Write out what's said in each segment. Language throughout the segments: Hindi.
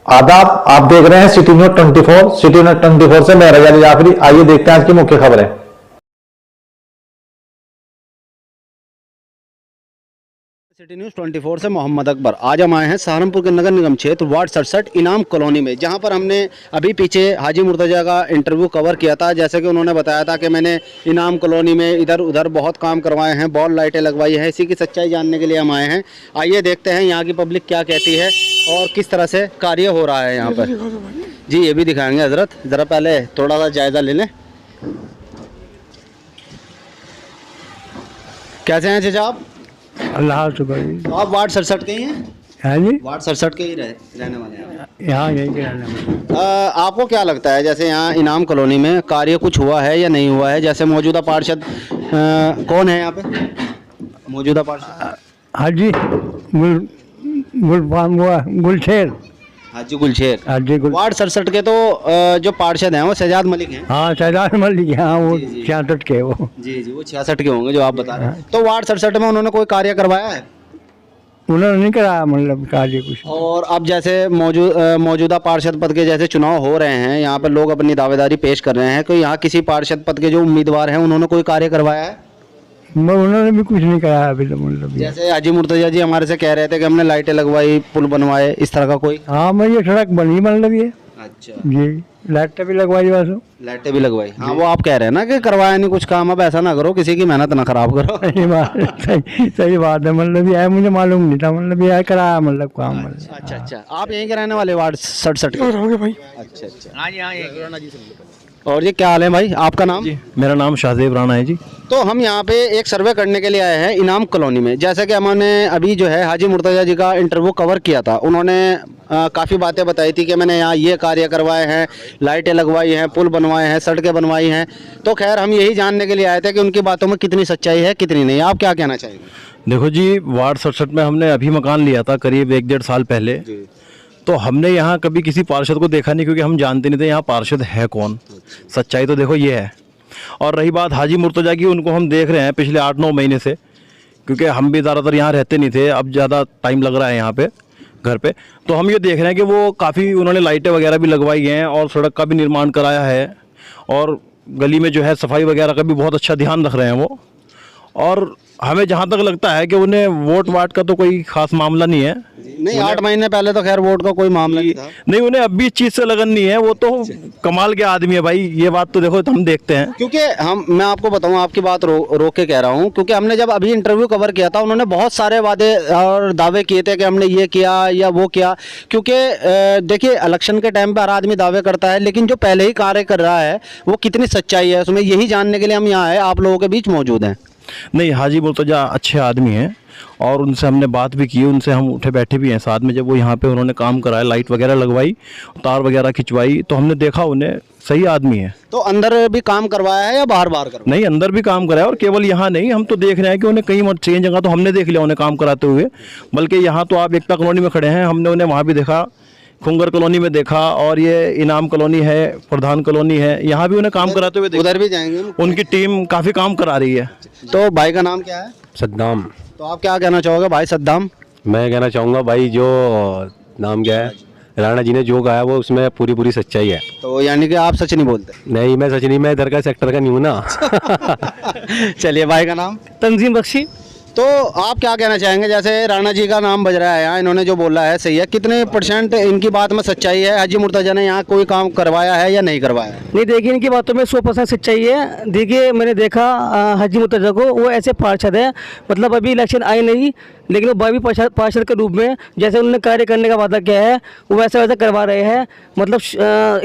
आदाब, आप देख रहे हैं सिटी न्यूज 24। सिटी न्यूज 24 से मैं रजा जाफरी। आइए देखते हैं आज की मुख्य खबरें। सिटी न्यूज 24 से मोहम्मद अकबर। आज हम आए हैं सहारनपुर के नगर निगम क्षेत्र वार्ड 67 इनाम कॉलोनी में, जहां पर हमने अभी पीछे हाजी मुर्तजा का इंटरव्यू कवर किया था। जैसे कि उन्होंने बताया था कि मैंने इनाम कॉलोनी में इधर उधर बहुत काम करवाए हैं, बॉल लाइटें लगवाई हैं। इसी की सच्चाई जानने के लिए हम आए हैं। आइए देखते हैं यहाँ की पब्लिक क्या कहती है और किस तरह से कार्य हो रहा है यहाँ पर। जी ये भी दिखाएंगे हजरत, ज़रा पहले थोड़ा सा जायज़ा ले लें। कैसे हैं चाचा आप? अल्लाह से भाई। तो आप वार्ड 67 के ही हैं? है जी, वार्ड 67 के ही रहने वाले हैं। यहाँ यहीं के रहने वाले। आपको क्या लगता है जैसे यहाँ इनाम कॉलोनी में कार्य कुछ हुआ है या नहीं हुआ है? जैसे मौजूदा पार्षद कौन है यहाँ पे मौजूदा पार्षद? हाजी गुलशेर। हाजी गुलशेर। हाजी गुल वार्ड 67 के तो जो पार्षद हैं वो शहजाद मलिक हैं। हाँ, शहजाद मलिक। हाँ, वो जी, जी। 66 के वो। जी जी, वो 66 के होंगे जो आप बता रहे हैं। तो वार्ड 67 में उन्होंने कोई कार्य करवाया है? उन्होंने नहीं कराया मतलब कार्य कुछ। और अब जैसे मौजूदा पार्षद पद के जैसे चुनाव हो रहे हैं, यहाँ पर लोग अपनी दावेदारी पेश कर रहे हैं, कोई यहाँ किसी पार्षद पद के जो उम्मीदवार हैं उन्होंने कोई कार्य करवाया है? उन्होंने भी कुछ नहीं कराया अभी तो मतलब। जैसे हाजी मुर्तजा जी हमारे से कह रहे थे कि हमने लाइटें लगवाई, पुल बनवाए, इस तरह का कोई? हाँ, मैं ये सड़क बनी मतलब ये। अच्छा, जी, लाइटें भी लगवाई बस। लाइटें भी लगवाई। हाँ, वो आप कह रहे हैं ना कि करवाया नहीं कुछ काम। अब ऐसा ना करो, किसी की मेहनत ना खराब करो। सही बात है मतलब ये है, मुझे मालूम नहीं था मतलब ये कराया मतलब काम मतलब। अच्छा अच्छा, आप यहीं के रहने वाले वार्ड 67 के? रहोगे भाई। अच्छा अच्छा। हाँ जी, हाँ। और ये क्या हाल है भाई, आपका नाम? जी, मेरा नाम शाहजेब राणा है जी। तो हम यहाँ पे एक सर्वे करने के लिए आए हैं इनाम कॉलोनी में। जैसे कि हमने अभी जो है हाजी मुर्तजा जी का इंटरव्यू कवर किया था। उन्होंने काफ़ी बातें बताई थी कि मैंने यहाँ ये कार्य करवाए हैं, लाइटें लगवाई हैं, पुल बनवाए हैं, सड़कें बनवाई हैं। तो खैर हम यही जानने के लिए आए थे कि उनकी बातों में कितनी सच्चाई है कितनी नहीं। आप क्या कहना चाहेंगे? देखो जी, वार्ड 67 में हमने अभी मकान लिया था करीब 1-1.5 साल पहले। तो हमने यहाँ कभी किसी पार्षद को देखा नहीं, क्योंकि हम जानते नहीं थे यहाँ पार्षद है कौन। सच्चाई तो देखो ये है। और रही बात हाजी मुर्तजा की, उनको हम देख रहे हैं पिछले 8-9 महीने से, क्योंकि हम भी ज़्यादातर यहाँ रहते नहीं थे। अब ज़्यादा टाइम लग रहा है यहाँ पे घर पे। तो हम ये देख रहे हैं कि वो काफ़ी उन्होंने लाइटें वगैरह भी लगवाई हैं और सड़क का भी निर्माण कराया है, और गली में जो है सफाई वगैरह का भी बहुत अच्छा ध्यान रख रहे हैं वो। और हमें जहाँ तक लगता है कि उन्हें वोट वाट का तो कोई खास मामला नहीं है। नहीं, 8 महीने पहले तो खैर वोट का कोई मामला नहीं था। नहीं, उन्हें अब भी इस चीज़ से लगन नहीं है। वो तो कमाल के आदमी है भाई, ये बात तो देखो हम देखते हैं। क्योंकि मैं आपको बताऊं, आपकी बात रोक के कह रहा हूं, क्योंकि हमने जब अभी इंटरव्यू कवर किया था उन्होंने बहुत सारे वादे और दावे किए थे कि हमने ये किया या वो किया। क्योंकि देखिए, इलेक्शन के टाइम पर हर आदमी दावे करता है, लेकिन जो पहले ही कार्य कर रहा है वो कितनी सच्चाई है उसमें, यही जानने के लिए हम यहाँ आए, आप लोगों के बीच मौजूद हैं। नहीं, हाजी मुर्तजा अच्छे आदमी हैं और उनसे हमने बात भी की, उनसे हम उठे बैठे भी हैं साथ में। जब वो यहाँ पे उन्होंने काम कराया, लाइट वगैरह लगवाई, तार वगैरह खिंचवाई, तो हमने देखा उन्हें सही आदमी है। तो अंदर भी काम करवाया है या बाहर करवाया? नहीं, अंदर भी काम कराया, और केवल यहाँ नहीं, हम तो देख रहे हैं कि उन्हें कई ट्रेन जगह तो हमने देख लिया उन्हें काम कराते हुए। बल्कि यहाँ तो आप एकता कॉलोनी में खड़े हैं, हमने उन्हें वहाँ भी देखा, खुंगर कॉलोनी में देखा, और ये इनाम कॉलोनी है, प्रधान कॉलोनी है, यहाँ भी उन्हें काम कराते हुए देखा। उधर भी जाएंगे। उनकी टीम काफ़ी काम करा रही है। तो भाई का नाम क्या है? सद्दाम। तो आप क्या कहना चाहोगे भाई सद्दाम? मैं कहना चाहूँगा भाई, जो नाम क्या है, राणा जी ने जो कहा है वो उसमें पूरी पूरी सच्चाई है। तो यानी कि आप सच नहीं बोलते? नहीं, मैं सच नहीं, मैं इधर का सेक्टर का नहीं हूँ ना। चलिए, भाई का नाम? तंजीम बख्शी। तो आप क्या कहना चाहेंगे, जैसे राणा जी का नाम बज रहा है यहाँ, इन्होंने जो बोला है सही है, कितने % इनकी बात में सच्चाई है? हाजी मुर्तजा ने यहाँ कोई काम करवाया है या नहीं करवाया? नहीं, देखिए इनकी बातों में 100% सच्चाई है। देखिए, मैंने देखा हाजी मुर्तजा को, वो ऐसे पार्षद है, मतलब अभी इलेक्शन आए नहीं, लेकिन वो भावी पार्षद के रूप में जैसे उन्होंने कार्य करने का वादा किया है वो वैसा वैसा करवा रहे हैं। मतलब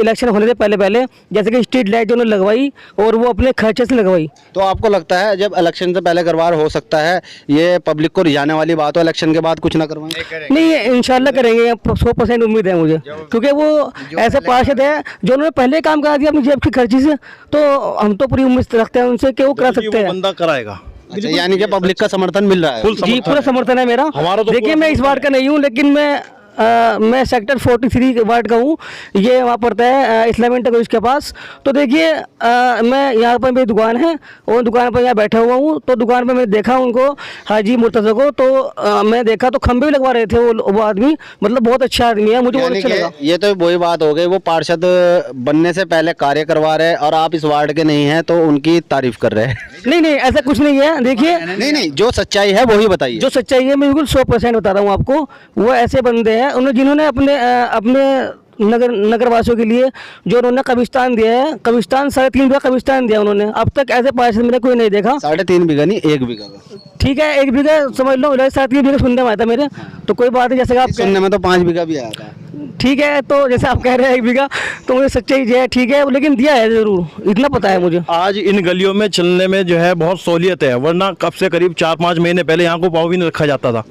इलेक्शन होने से पहले जैसे कि स्ट्रीट लाइट उन्होंने लगवाई और वो अपने खर्चे से लगवाई। तो आपको लगता है जब इलेक्शन से पहले करवा हो सकता है ये पब्लिक को रिझाने वाली बात हो, इलेक्शन के बाद कुछ ना करवाएं? नहीं, इंशाल्लाह करेंगे, 100% उम्मीद है मुझे, क्योंकि वो ऐसे पार्षद है जो उन्होंने पहले काम करा दिया अपनी जेब की खर्ची से। तो हम तो पूरी उम्मीद रखते हैं उनसे कि वो करा सकते हैं। बंदा कराएगा। अच्छा, यानी कि पब्लिक का समर्थन मिल रहा है? जी, पूरा समर्थन है मेरा। हमारा तो देखिए, मैं इस बार का नहीं हूँ, लेकिन मैं मैं सेक्टर 43 वार्ड का हूँ, ये वहाँ पड़ता है इस्लामिक कॉलेज के पास। तो देखिए मैं यहाँ पर मेरी दुकान है और दुकान पर यहाँ बैठा हुआ हूँ। तो दुकान पर मैंने देखा उनको, हाजी मुर्तज़ा को, तो मैं देखा तो खंभे भी लगवा रहे थे वो आदमी, मतलब बहुत अच्छा आदमी है, मुझे बहुत यानी अच्छा लगा। कि ये तो वही बात हो गई, वो पार्षद बनने से पहले कार्य करवा रहे हैं और आप इस वार्ड के नहीं हैं तो उनकी तारीफ कर रहे हैं। नहीं नहीं, ऐसा कुछ नहीं है। देखिए नहीं, जो सच्चाई है वही बताइए। जो सच्चाई है मैं बिल्कुल 100% बता रहा हूँ आपको। वो ऐसे बंदे हैं उन्होंने, जिन्होंने अपने नगरवासियों के लिए जो उन्होंने कब्रिस्तान दिया है, कब्रिस्तान 3.5 बीघा कब्रिस्तान दिया उन्होंने। अब तक ऐसे पार्षद मैंने कोई नहीं देखा। 3.5 बीघा नहीं, 1 बीघा का। ठीक है, 1 बीघा समझ लो, 3.5 बीघा सुनने में आया था मेरे, तो कोई बात नहीं। जैसे कि आप सुनने में तो 5 बीघा भी आया था। ठीक है, तो जैसे आप कह रहे हैं 1 बीघा, तो मुझे सच्चाई जो है ठीक है, लेकिन दिया है जरूर, इतना पता है मुझे। आज इन गलियों में चलने में जो है बहुत सहूलियत है, वरना कब से करीब 4-5 महीने पहले यहाँ को पाँव भी नहीं रखा जाता था।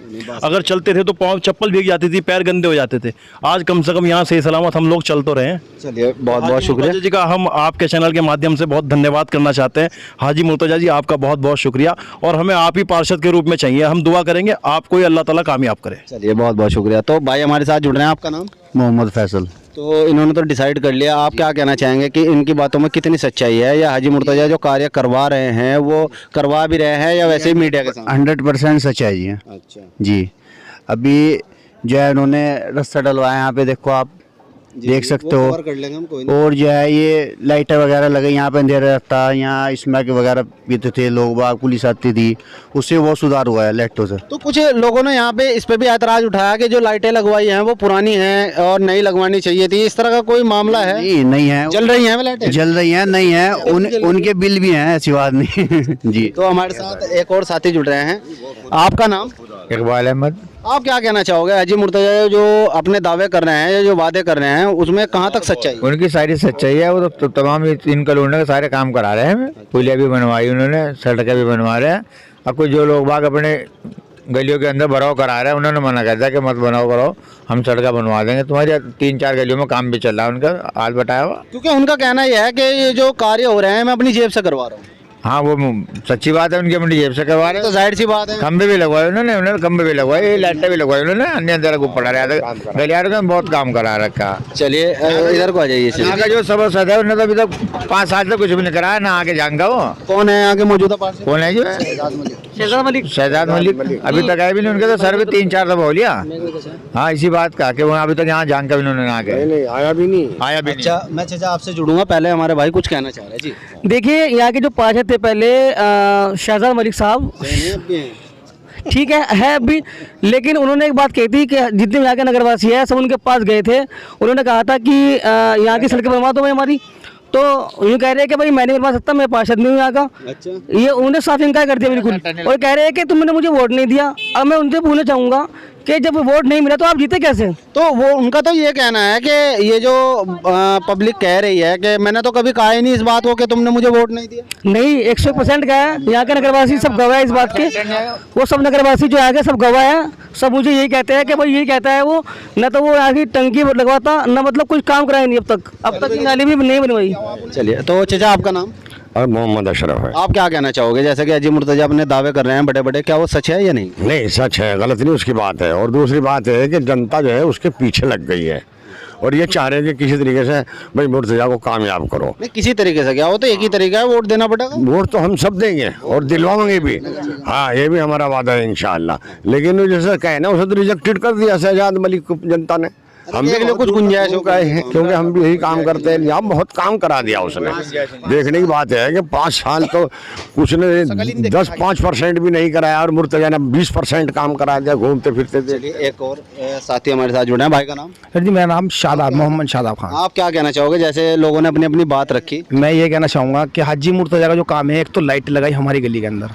अगर चलते थे तो पाँव चप्पल भीग जाती थी, पैर गंदे हो जाते थे। आज कम से कम यहाँ सही सलामत हम लोग चल तो रहे हैं। चलिए, बहुत बहुत शुक्रिया जी का हम आपके चैनल के माध्यम से बहुत धन्यवाद करना चाहते हैं। हाजी मुर्तजा जी, आपका बहुत बहुत शुक्रिया, और हमें आप ही पार्षद के रूप में चाहिए। हम दुआ करेंगे आपको अल्लाह ताला कामयाब करे। चलिए, बहुत बहुत शुक्रिया। तो भाई हमारे साथ जुड़ रहे हैं, आपका नाम? मोहम्मद फैसल। तो इन्होंने तो डिसाइड कर लिया, आप क्या कहना चाहेंगे कि इनकी बातों में कितनी सच्चाई है, या हाजी मुर्तजा जो कार्य करवा रहे हैं वो करवा भी रहे हैं या वैसे ही मीडिया के सामने? 100% सच्चाई है अच्छा जी। अभी जो है उन्होंने रास्ता डलवाया, यहाँ पे देखो आप देख सकते हो। कर लेंगे हम, कोई नहीं। और जो है ये लाइटें वगैरह लगे, यहाँ पे अंधेरा रहता, यहाँ स्मैक वगैरह पीते थे लोग बाग, पुलिस आती थी, उससे वो सुधार हुआ है लाइटों से। तो कुछ लोगों ने यहाँ पे इस पे भी ऐतराज उठाया कि जो लाइटें लगवाई हैं वो पुरानी हैं और नई लगवानी चाहिए थी, इस तरह का कोई मामला है? नहीं है, जल रही हैं वो लाइटें? जल रही हैं, नहीं है, उनके बिल भी हैं, ऐसी बात नहीं जी। तो हमारे साथ एक और साथी जुड़ रहे हैं, आपका नाम? इकबाल अहमद। आप क्या कहना चाहोगे, हाजी मुर्तजा जो अपने दावे कर रहे हैं, जो वादे कर रहे हैं, उसमें कहाँ तक सच्चाई है? उनकी सारी सच्चाई है, वो तो तमाम इन कॉलोनियों के सारे काम करा रहे हैं। पुलिया भी बनवाई उन्होंने, सड़कें भी बनवा रहे हैं। अब कुछ जो लोग बाग अपने गलियों के अंदर भराव करा रहे हैं, उन्होंने मना कर दिया कि मत बनाओ करो, हम सड़कें बनवा देंगे। तुम्हारी 3-4 गलियों में काम भी चल रहा है उनका, हाल बताया हुआ। क्योंकि उनका कहना यह है कि ये जो कार्य हो रहे हैं मैं अपनी जेब से करवा रहा हूँ। हाँ, वो सच्ची बात है, उनकी अपनी जेब से करवा रहे तो हैं। जाहिर सी बात है, खंबे भी लगवाए उन्होंने खंबे भी लगवाए, लाइटें भी लगवाई उन्होंने, अन्य अंदर को पड़ा रहा था, गलियारों में बहुत काम करा रखा। चलिए इधर को आ जाइए। यहाँ का जो सभासद है उन्होंने तो अभी तक 5 साल तक कुछ भी नहीं कराया, ना आगे जाऊंगा। वो कौन है यहाँ के मौजूदा पार्षद? कौन है जो? शहजाद मलिक। अभी तक आए भी नहीं, उनके तो सर भी 3-4 दफा हो लिया। हाँ, इसी बात का कि वो अभी तक यहाँ जान का भी उन्होंने आया भी नहीं। अच्छा, मैं चाचा आपसे जुड़ूंगा, पहले हमारे भाई कुछ कहना चाह रहे हैं जी। देखिए यहाँ के जो पार्षद थे पहले शहजाद मलिक साहब, ठीक है अभी, लेकिन उन्होंने एक बात कही थी कि जितने यहाँ के नगरवासी है सब उनके पास गए थे। उन्होंने कहा था कि यहाँ की सड़कें बनवा दो भाई हमारी। तो यूँ कह रहे हैं कि भाई मैं नहीं बनवा सकता, मैं पार्षद नहीं हूँ यहाँ का। अच्छा, ये उन्होंने साफ इनकार कर दिया बिल्कुल, और कह रहे हैं कि तुमने मुझे वोट नहीं दिया। अब मैं उनसे पूछना चाहूँगा कि जब वोट नहीं मिला तो आप जीते कैसे? तो वो उनका तो ये कहना है कि ये जो पब्लिक कह रही है कि मैंने तो कभी कहा ही नहीं इस बात को कि तुमने मुझे वोट नहीं दिया। नहीं, 100% कहा है। यहाँ के नगरवासी सब गवाह है इस बात के, वो सब नगरवासी जो आगे सब गवाह है। सब मुझे यही कहते हैं कि भाई यही कहता है वो, न तो वो यहाँ की टंकी लगवाता, न मतलब कुछ काम कराया नहीं अब तक नाली भी नहीं बनवाई। चलिए, तो चाचा आपका नाम? और मोहम्मद अशरफ है। आप क्या कहना चाहोगे, जैसे कि हाजी मुर्तजा अपने दावे कर रहे हैं बड़े बड़े, क्या वो सच है या नहीं? नहीं, सच है, गलत नहीं उसकी बात है। और दूसरी बात है कि जनता जो है उसके पीछे लग गई है और ये चाह रहे हैं कि किसी तरीके से भाई मुर्तजा को कामयाब करो। नहीं, किसी तरीके से क्या, वो तो एक ही तरीका है, वोट देना पड़ेगा। वोट तो हम सब देंगे और दिलवाएंगे भी। हाँ, ये भी हमारा वादा है इंशाअल्लाह। लेकिन वो जैसे कहे ना, उसे तो रिजेक्टेड कर दिया शहजाद मलिक को जनता ने। हम भी लिए कुछ गुंजाइश हो गए हैं, क्योंकि हम भी यही काम करते हैं। यहाँ बहुत काम करा दिया उसने। देखने की बात है कि 5 साल तो कुछ ने 10-5% भी नहीं कराया और मुर्तजा ने 20% काम करा दिया, घूमते फिरते थे। एक और साथी हमारे साथ जुड़े हैं, भाई का नाम? सर जी, मेरा नाम शादाब, मोहम्मद शादाब खान। आप क्या कहना चाहोगे, जैसे लोगों ने अपनी अपनी बात रखी? मैं ये कहना चाहूँगा कि हाजी मुर्तजा का जो काम है, एक तो लाइट लगाई हमारी गली के अंदर,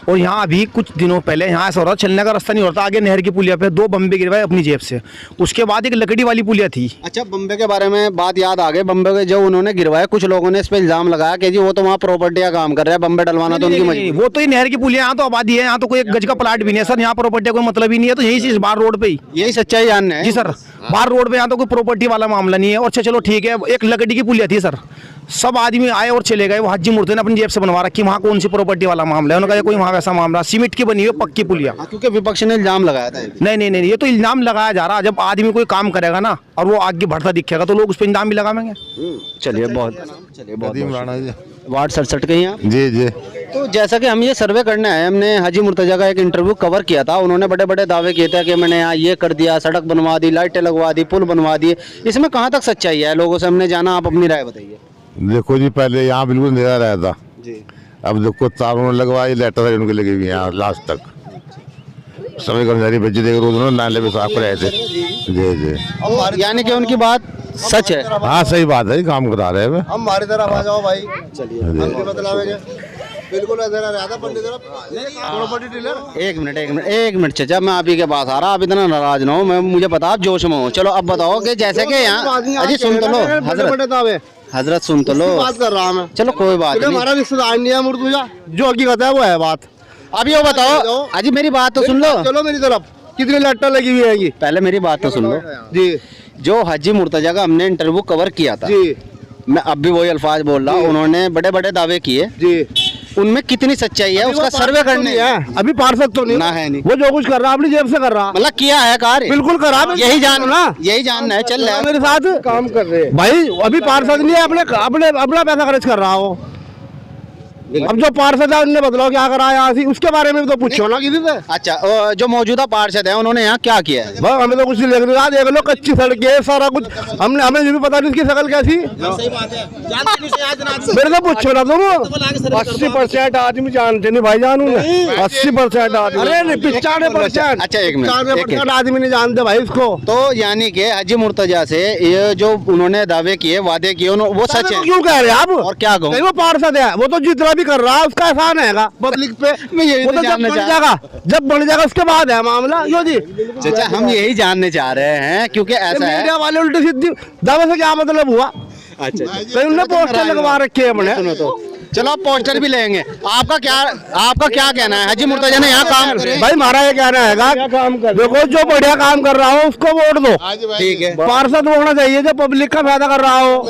और यहाँ अभी कुछ दिनों पहले यहाँ ऐसा हो रहा, चलने का रास्ता नहीं होता, आगे नहर की पुलिया पे 2 बम्बे गिरवाए अपनी जेब से। उसके बाद एक लकड़ी वाली पुलिया थी। अच्छा, बम्बे के बारे में बात याद आ गई। बम्बे के जो उन्होंने गिरवाया, कुछ लोगों ने इस पे इल्जाम लगाया कि जी वो तो वहाँ प्रॉपर्टी का काम कर रहे हैं, बम्बे डलवाना तो उनकी मजबूरी। वो तो ये नहर की पुलिया, यहाँ तो आबादी है, यहाँ तो कोई एक गज का प्लाट भी नहीं है सर, यहाँ प्रॉपर्टी का कोई मतलब ही नहीं है। तो यही चीज बाहर रोड पे ही, यही सच्चाई जानना है जी सर, बाहर रोड पे यहाँ तो कोई प्रॉपर्टी वाला मामला नहीं है। और अच्छा चलो ठीक है, एक लकड़ी की पुलिया थी सर, सब आदमी आए और चले गए। वो हाजी मुर्तजा ने अपनी जेब से बनवा रखी, वहाँ कौन सी प्रॉपर्टी वाला मामला है? उन्होंने कहा कोई वहाँ वैसा मामला, सीमेंट की बनी हुई पक्की पुलिया। हाँ, क्योंकि विपक्ष ने इल्जाम लगाया था। नहीं, ये तो इल्जाम लगाया जा रहा है। जब आदमी कोई काम करेगा ना और वो आगे बढ़ता दिखेगा तो लोग उस पर इल्जाम भी लगाएंगे। चलिए बहुत वार्ड 67 के ही आप? जी जी। तो जैसा कि हम ये सर्वे करने आए, हमने हाजी मुर्तजा का एक इंटरव्यू कवर किया था। उन्होंने बड़े बड़े दावे किए थे कि मैंने यहाँ ये कर दिया, सड़क बनवा दी, लाइटें लगवा दी, पुल बनवा दिए। इसमें कहाँ तक सच्चाई है? लोगों से हमने जाना, आप अपनी राय बताइए। देखो जी, पहले यहाँ बिल्कुल अंधेरा रहता था जी। अब देखो तारों ने लगवाई, लेटर उनके लगी हुई यहाँ लास्ट तक। सभी कर्मचारी बच्चे देख रोज उन्होंने नाले पे साफ कराए थे। जी जी। यानी कि उनकी बात सच है। हाँ सही बात है, काम करा रहे हैं। हम हमारी तरफ आ जाओ भाई, चलिए बतलावेंगे बिल्कुल अंधेरा रहता पंडित तरफ। एक मिनट चाचा, मैं आप ही के पास आ रहा। आप इतना नाराज ना हो, मैं मुझे पता आप जोश में हो। चलो अब बताओ कि जैसे कि यहाँ अजी सुन तो लो हजरत सुन तो लो, बात कर रहा मैं। चलो कोई बात नहीं। हमारा रिश्तेदार नहीं है मुर्तजा, जो हकीकत है वो है बात। अब ये बताओ अजी, मेरी बात तो सुन लो। चलो मेरी तरफ, कितनी लट्टा लगी हुई है? पहले मेरी बात तो सुन लो जी। जो हाजी मुर्तजा का हमने इंटरव्यू कवर किया था जी, मैं अब भी वही अल्फाज बोल रहा हूँ। उन्होंने बड़े बड़े दावे किए जी। उनमें कितनी सच्चाई है उसका सर्वे करने है। अभी पार्षद तो नहीं ना है नहीं, वो जो कुछ कर रहा अपनी जेब से कर रहा, मतलब किया है कार्य बिल्कुल करा। यही जानना है। चल रहा है मेरे साथ काम कर रहे भाई। अभी पार्षद नहीं है, अपना पैसा खर्च कर रहा हो। अब जो पार्षद है उनने बदलाव क्या करा यहाँ, उसके बारे में भी तो पूछो ना किसी से। अच्छा, जो मौजूदा पार्षद है उन्होंने यहाँ क्या किया है? भाई हमें तो कुछ नहीं देख रहा, देख लो कच्ची सड़क है सारा कुछ। हमें ये भी पता नहीं इसकी शकल कैसी। मेरे से पूछो ना तुम। 80% आदमी जानते नहीं भाई जान, 80% आदमी, अरे 95%। अच्छा एक मिनट, आदमी नहीं जानते भाई इसको। तो यानी कि हाजी मुर्तजा से ये जो उन्होंने दावे किए, वादे किए, वो सच है? क्यों कह रहे हैं आप? और क्या कहूँ, वो पार्षद है, वो तो जितना भी कर रहा है उसका एहसान है पब्लिक पे। मैं यही वो तो जब बन जाएगा उसके बाद है मामला। यो जी चाचा, हम यही जानने चाह रहे हैं क्योंकि ऐसा है मीडिया वाले उल्टी सीधी दावे से क्या मतलब हुआ? अच्छा, उन्होंने पोस्टर लगवा रखे हैं अपने। सुनो तो, चलो आप पोस्टर भी लेंगे। आपका क्या कहना है? हाजी मुर्तजा ने यहाँ काम करे? भाई हमारा ये कहना है, देखो जो बढ़िया काम कर रहा हो उसको वोट दो। ठीक है, पार्षद होना चाहिए जो पब्लिक का फायदा कर रहा हो।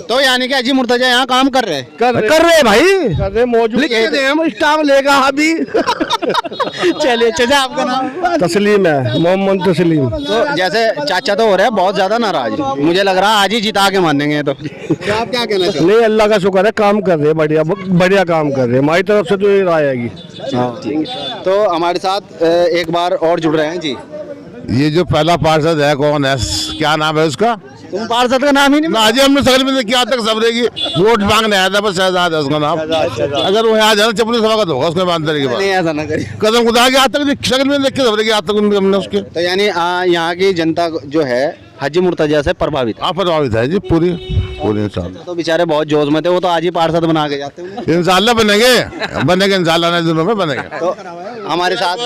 तो यानी कि हाजी मुर्तजा यहाँ काम कर रहे हैं? कर रहे भाई, मौजूद स्टाफ लेगा अभी। चलिए चाचा, आपका नाम? तस्लीम है, मोहम्मद तस्लीम। तो जैसे चाचा तो हो रहे हैं बहुत ज्यादा नाराज, मुझे लग रहा है आज ही जिता के मानेंगे। तो आप क्या कहना चाहते? नहीं, अल्लाह का शुक्र है, काम कर रहे हैं, बढ़िया काम कर रहे हैं। हमारी तरफ से तो ये राय आएगी। तो हमारे साथ एक बार और जुड़ रहे हैं जी। ये जो पहला पार्षद है कौन है, क्या नाम है उसका? तुम पार्षद का नाम ही नहीं? ना जी, हमने सकल में क्या तक सबरे की वोट मांगने आया था, बस शहजाद है उसका नाम। अगर वो यहाँ जाए चपली सभा का होगा उसके बाद नहीं, ऐसा ना करिए। कदम खुदा के आज तक शक्ल में देख के सबरे की आज तक हमने उसके। तो यानी यहाँ की जनता जो है हाजी मुर्तजा से प्रभावित आप प्रभावित है जी, पूरी इंशाल्लाह। तो बेचारे बहुत जोश में थे, वो तो आज ही पार्षद बना के जाते हैं। इंशाल्लाह बनेंगे इंशाल्लाह, आने दिनों में बनेंगे। तो हमारे साथ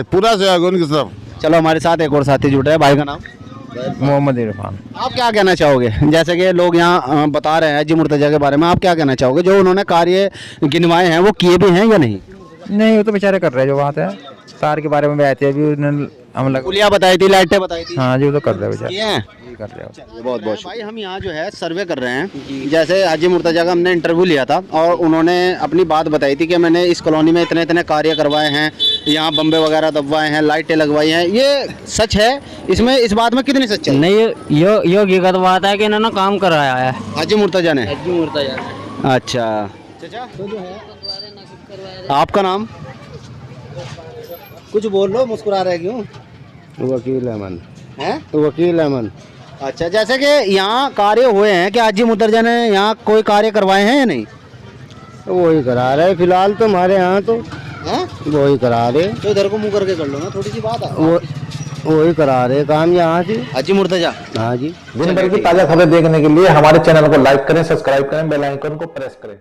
पूरा सहयोग उनकी तरफ। चलो हमारे साथ एक और साथी जुड़े हैं, भाई का नाम? मोहम्मद इरफान। आप क्या कहना चाहोगे? जैसे कि लोग यहाँ बता रहे हैं हाजी मुर्तजा के बारे में, आप क्या कहना चाहोगे? जो उन्होंने कार्य गिनवाए हैं वो किए भी हैं या नहीं? नहीं, वो तो बेचारे कर रहे हैं जो बात है। सार के बारे में भी आते हैं, अभी उन्होंने हम लग। पुलिया बताई थी, लाइटें बताई थी। हाँ जी, वो तो कर रहे हैं बेचारे, किए हैं? कर रहे हैं। बहुत बहुत भाई, हम यहाँ जो है सर्वे कर रहे हैं। जैसे हाजी मुर्तजा का हमने इंटरव्यू लिया था और उन्होंने अपनी बात बताई थी कि मैंने इस कॉलोनी में इतने इतने कार्य करवाए हैं, यहाँ बम्बे वगैरह दबवाए हैं, लाइटें लगवाई हैं। ये सच है? इसमें इस बात में कितनी सच्चाई? नहीं, ये हकीकत बात है कि इन्होंने काम कराया है हाजी मुर्तजा ने। अच्छा आपका नाम? कुछ बोल लो, मुस्कुरा रहे क्यों? वकील अहमद हैं? वकील अहमद। अच्छा, जैसे कि यहाँ कार्य हुए हैं, क्या हाजी मुर्तजा ने यहाँ कोई कार्य करवाए हैं या नहीं? वही करा रहे फिलहाल तो हमारे यहाँ तो वही करा रहे। तो इधर को मुंह करके कर लो ना, थोड़ी सी बात है। वही करा रहे काम यहाँ से हाजी मुर्तजा। हाँ जी। दिन भर की ताजा खबरें देखने के लिए हमारे चैनल को लाइक करें, सब्सक्राइब करें, बेल आइकन को प्रेस करें।